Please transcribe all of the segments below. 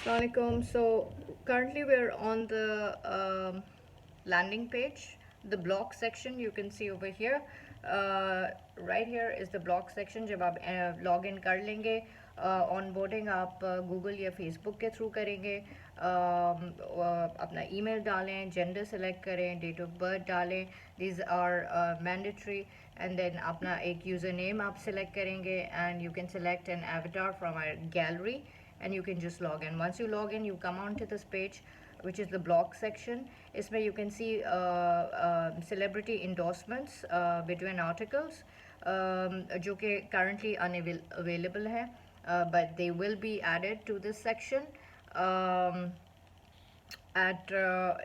Assalamualaikum. So currently we're on the landing page, the blog section. You can see over here. Right here is the blog section. जब आप log in कर लेंगे, onboarding आप Google या Facebook के through करेंगे, अपना email डालें, gender select करें, date of birth डालें. These are mandatory. And then अपना एक username आप select करेंगे, and you can select an avatar from our gallery. And you can just log in. Once you log in, you come onto this page, which is the blog section. इसमें you can see celebrity endorsements between articles, जो कि currently unavailable है, but they will be added to this section at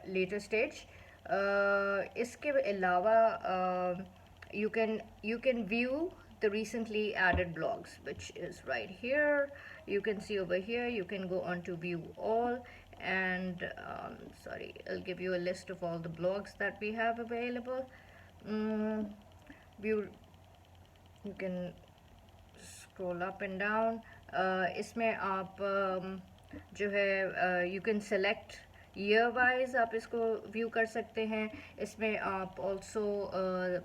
later stage. इसके अलावा you can view the recently added blogs, which is right here. You can see over here, you can go on to view all, and sorry, I'll give you a list of all the blogs that we have available. View, you can scroll up and down. इसमें आप जो है you can select year wise, आप इसको view कर सकते हैं. इसमें आप also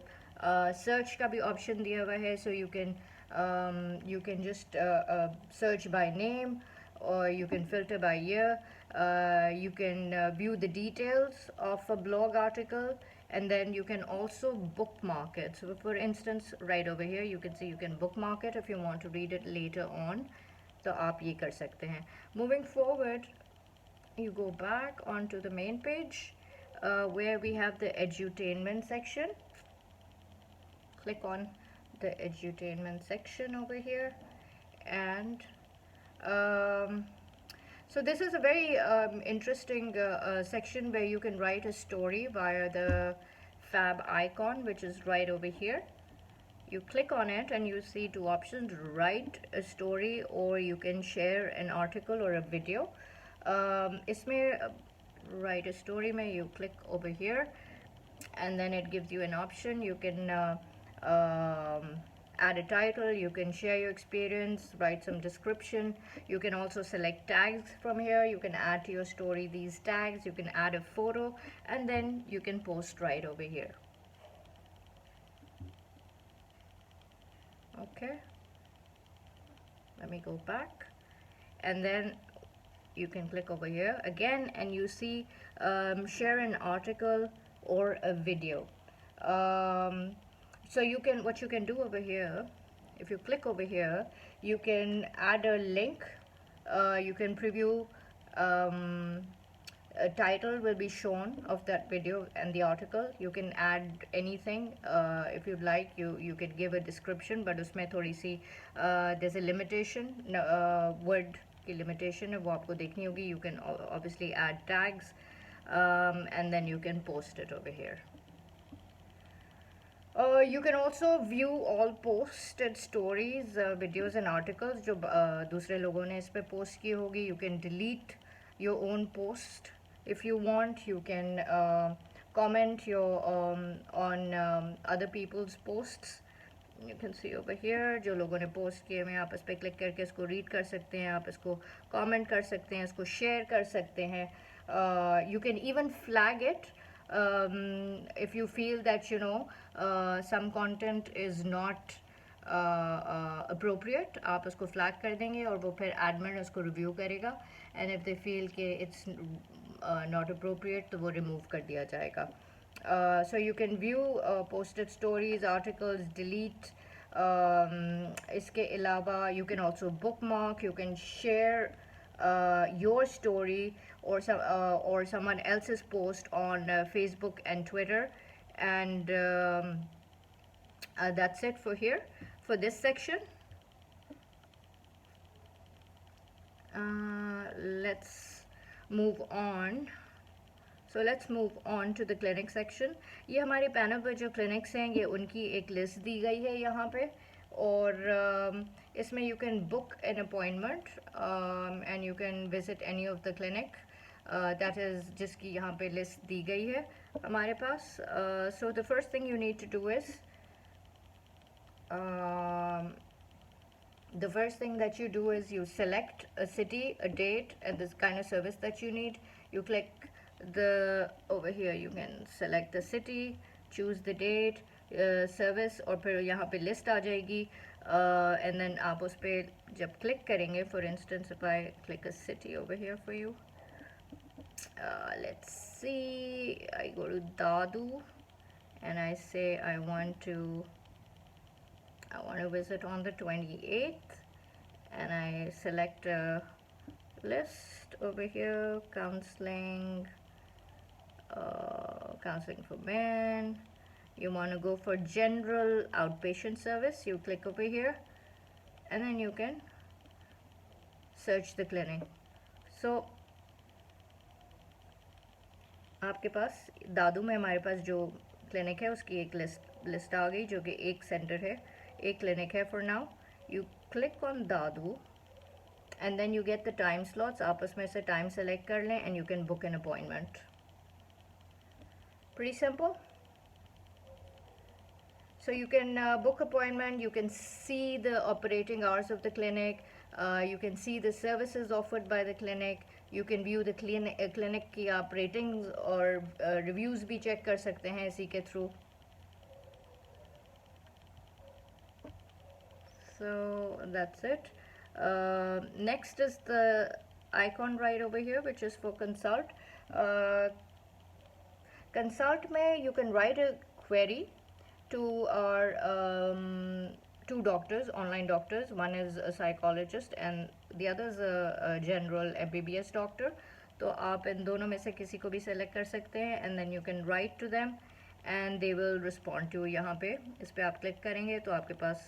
search का भी option दिया हुआ है, so you can just search by name, or you can filter by year. You can view the details of a blog article, and then you can also bookmark it. So for instance, right over here you can see you can bookmark it if you want to read it later on. तो आप ये कर सकते हैं. Moving forward, you go back onto the main page, where we have the edutainment section. Click on the edutainment section over here, and so this is a very interesting section where you can write a story via the fab icon, which is right over here. You click on it and you see two options: write a story, or you can share an article or a video. इसमें write a story में you click over here, and then it gives you an option. You can add a title, you can share your experience, write some description. You can also select tags from here. You can add to your story these tags. You can add a photo, and then you can post right over here. Okay, let me go back, and then you can click over here again, and you see share an article or a video. So what you can do over here, if you click over here, you can add a link. You can preview. A title will be shown of that video and the article. You can add anything if you'd like. You could give a description, but उसमें थोड़ी सी there's a limitation, word की limitation है, वो आपको देखनी होगी. You can obviously add tags, and then you can post it over here. You can also view all posted stories, videos and articles जो दूसरे लोगों ने इस पे post की होगी. You can delete your own post if you want. You can comment on other people's posts. You can see over here जो लोगों ने post किए हैं, आप इस पे click करके इसको read कर सकते हैं, आप इसको comment कर सकते हैं, इसको share कर सकते हैं. You can even flag it if you feel that some content is not appropriate. आप उसको flag कर देंगे और वो फिर admin उसको review करेगा, and if they feel कि it's not appropriate तो वो remove कर दिया जाएगा. So you can view posted stories, articles, delete. इसके अलावा you can also bookmark. You can share your story or someone else's post on Facebook and Twitter, and that's it for here for this section. Let's move on. So let's move on to the clinic section. ये हमारे panel पर जो clinics हैं, ये उनकी एक list दी गई है यहाँ पे, और इसमें you can book an appointment and you can visit any of the clinic that is जिसकी यहाँ पे list दी गई है हमारे पास. So the first thing you need to do is the first thing that you do is you select a city, a date, and this kind of service that you need. You click the over here, you can select the city, choose the date, service, और फिर यहाँ पे list आ जाएगी, and then आप उस पर जब click करेंगे, for instance if I click a city over here for you, let's see, I go to Dadu and I say I want to visit on the 28th, and I select a list over here, counseling for men. You want to go for general outpatient service, you click over here and then you can search the clinic. So आपके पास दादू में हमारे पास जो clinic है उसकी एक list आ गई, जो कि एक सेंटर है, एक क्लिनिक है for now. You click on dadu and then you get the time slots. आप उसमें से टाइम सेलेक्ट कर लें and you can book an appointment. Pretty simple. So you can book appointment, you can see the operating hours of the clinic, you can see the services offered by the clinic, you can view the clinic की आप ratings और reviews भी check कर सकते हैं इसी के through. So that's it. Next is the icon right over here, which is for consult. Consult में you can write a query to our two doctors, online doctors. One is a psychologist and the other is a general MBBS doctor. तो आप इन दोनों में से किसी को भी select कर सकते हैं and then you can write to them and they will respond to you. यहाँ पे इस पे आप click करेंगे तो आपके पास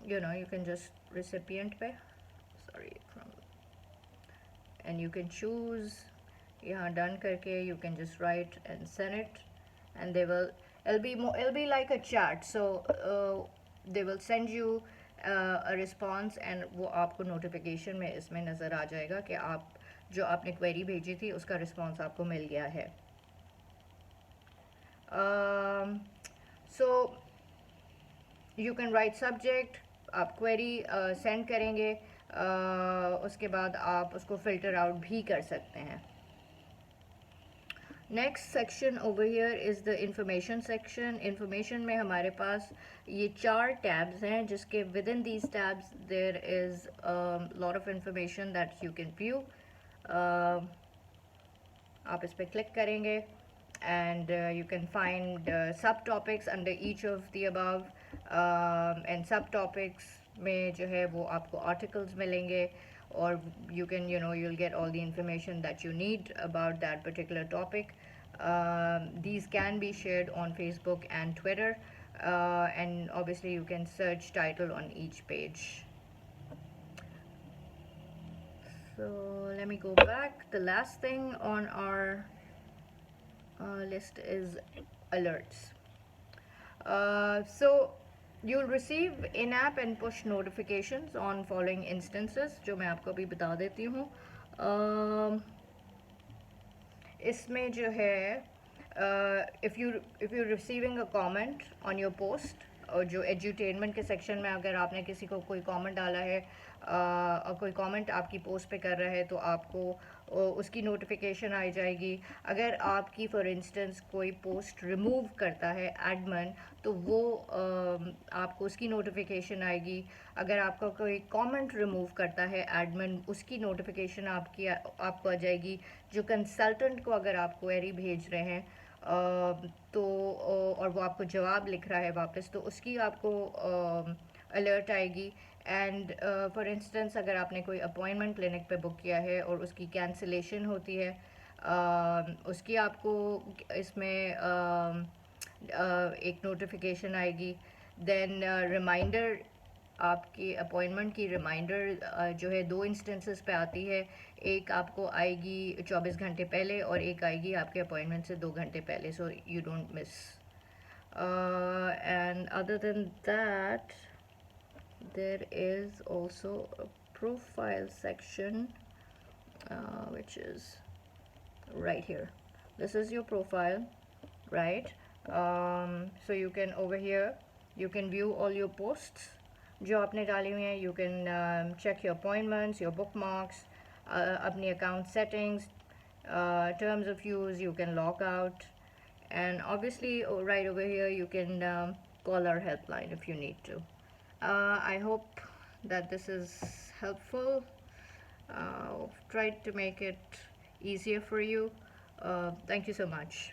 you can just recipient पे and you can choose यहाँ done करके you can just write and send it and they will it'll be like a chat, so they will send you a response and वो आपको notification में इसमें नज़र आ जाएगा कि आप जो आपने query भेजी थी उसका response आपको मिल गया है. So you can write subject, आप query send करेंगे, उसके बाद आप उसको filter out भी कर सकते हैं. Next section over here is the information section. Information में हमारे पास ये 4 tabs हैं जिसके within these tabs there is a lot of information that you can view. आप इस पर click करेंगे and you can find subtopics under each of the above, and subtopics में जो है वो आपको articles मिलेंगे or you can you'll get all the information that you need about that particular topic. These can be shared on Facebook and Twitter, and obviously you can search title on each page. So let me go back. The last thing on our list is alerts. So you'll receive in-app and push notifications on following instances, जो मैं आपको अभी बता देती हूँ. इसमें जो है if you're receiving a comment on your post, और जो edutainment के सेक्शन में अगर आपने किसी को कोई कमेंट डाला है और कोई कमेंट आपकी पोस्ट पे कर रहा है तो आपको उसकी नोटिफिकेशन आ जाएगी. अगर आपकी फॉर इंस्टेंस कोई पोस्ट रिमूव करता है एडमिन तो वो आपको उसकी नोटिफिकेशन आएगी. अगर आपका कोई कमेंट रिमूव करता है एडमिन उसकी नोटिफिकेशन आपको आ जाएगी. जो कंसल्टेंट को अगर आप क्वेरी भेज रहे हैं तो और वो आपको जवाब लिख रहा है वापस तो उसकी आपको अलर्ट आएगी. एंड फॉर इंस्टेंस अगर आपने कोई अपॉइंटमेंट क्लिनिक पे बुक किया है और उसकी कैंसिलेशन होती है उसकी आपको इसमें एक नोटिफिकेशन आएगी. देन रिमाइंडर, आपकी अपॉइंटमेंट की रिमाइंडर जो है 2 इंस्टेंसेस पे आती है. एक आपको आएगी 24 घंटे पहले और एक आएगी आपके अपॉइंटमेंट से 2 घंटे पहले, so you don't miss. And other than that there is also a profile section which is right here. This is your profile, right? So you can over here you can view all your posts. जो आपने डाली हुई हैं. You can check your appointments, your bookmarks, अपनी account settings, terms of use. You can log out, and obviously right over here you can call our helpline if you need to. I hope that this is helpful. Tried to make it easier for you. Thank you so much.